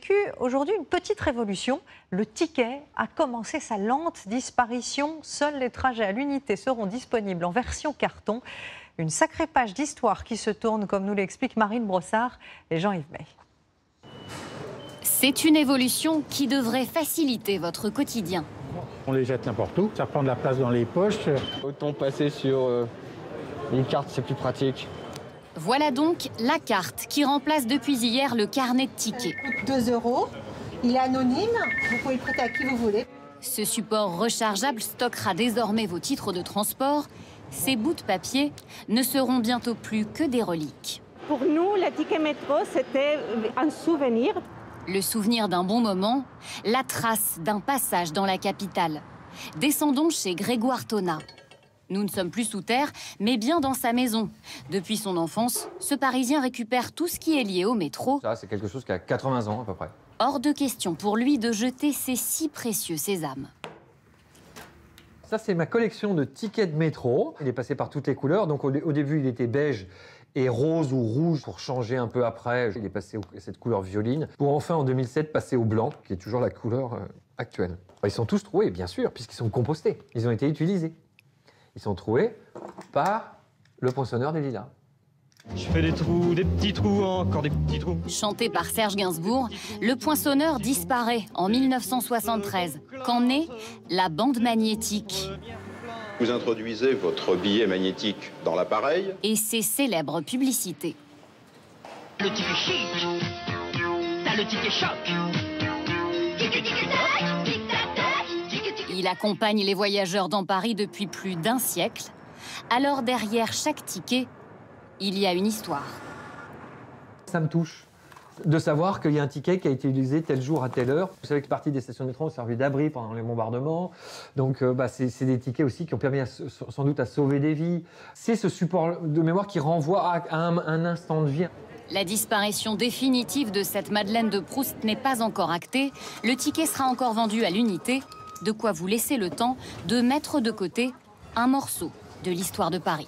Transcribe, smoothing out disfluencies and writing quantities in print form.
vécu aujourd'hui une petite révolution. Le ticket a commencé sa lente disparition. Seuls les trajets à l'unité seront disponibles en version carton. Une sacrée page d'histoire qui se tourne, comme nous l'explique Marine Brossard et Jean-Yves May. C'est une évolution qui devrait faciliter votre quotidien. On les jette n'importe où, ça prend de la place dans les poches. Autant passer sur une carte, c'est plus pratique. Voilà donc la carte qui remplace depuis hier le carnet de tickets. Il coûte 2 €, il est anonyme, vous pouvez le prêter à qui vous voulez. Ce support rechargeable stockera désormais vos titres de transport. Ces bouts de papier ne seront bientôt plus que des reliques. Pour nous, le ticket métro, c'était un souvenir. Le souvenir d'un bon moment, la trace d'un passage dans la capitale. Descendons chez Grégoire Tonat. Nous ne sommes plus sous terre, mais bien dans sa maison. Depuis son enfance, ce Parisien récupère tout ce qui est lié au métro. Ça, c'est quelque chose qui a 80 ans à peu près. Hors de question pour lui de jeter ces si précieux sésames. Ça, c'est ma collection de tickets de métro. Il est passé par toutes les couleurs. Donc, au début, il était beige et rose ou rouge pour changer un peu après. Il est passé à cette couleur violine pour enfin, en 2007, passer au blanc, qui est toujours la couleur actuelle. Ils sont tous troués, bien sûr, puisqu'ils sont compostés. Ils ont été utilisés. Ils sont troués par le poinçonneur des lilas. Je fais des trous, des petits trous, encore des petits trous. Chanté par Serge Gainsbourg, le poinçonneur disparaît en 1973, quand naît la bande magnétique. Vous introduisez votre billet magnétique dans l'appareil. Et ses célèbres publicités. Le ticket chic, t'as le ticket choc. Tic-tac, tic-tac, tic-tac. Il accompagne les voyageurs dans Paris depuis plus d'un siècle. Alors derrière chaque ticket, il y a une histoire. Ça me touche de savoir qu'il y a un ticket qui a été utilisé tel jour à telle heure. Vous savez que partie des stations de métro ont servi d'abri pendant les bombardements. Donc c'est des tickets aussi qui ont permis sans doute à sauver des vies. C'est ce support de mémoire qui renvoie à un instant de vie. La disparition définitive de cette Madeleine de Proust n'est pas encore actée. Le ticket sera encore vendu à l'unité. De quoi vous laisser le temps de mettre de côté un morceau de l'histoire de Paris.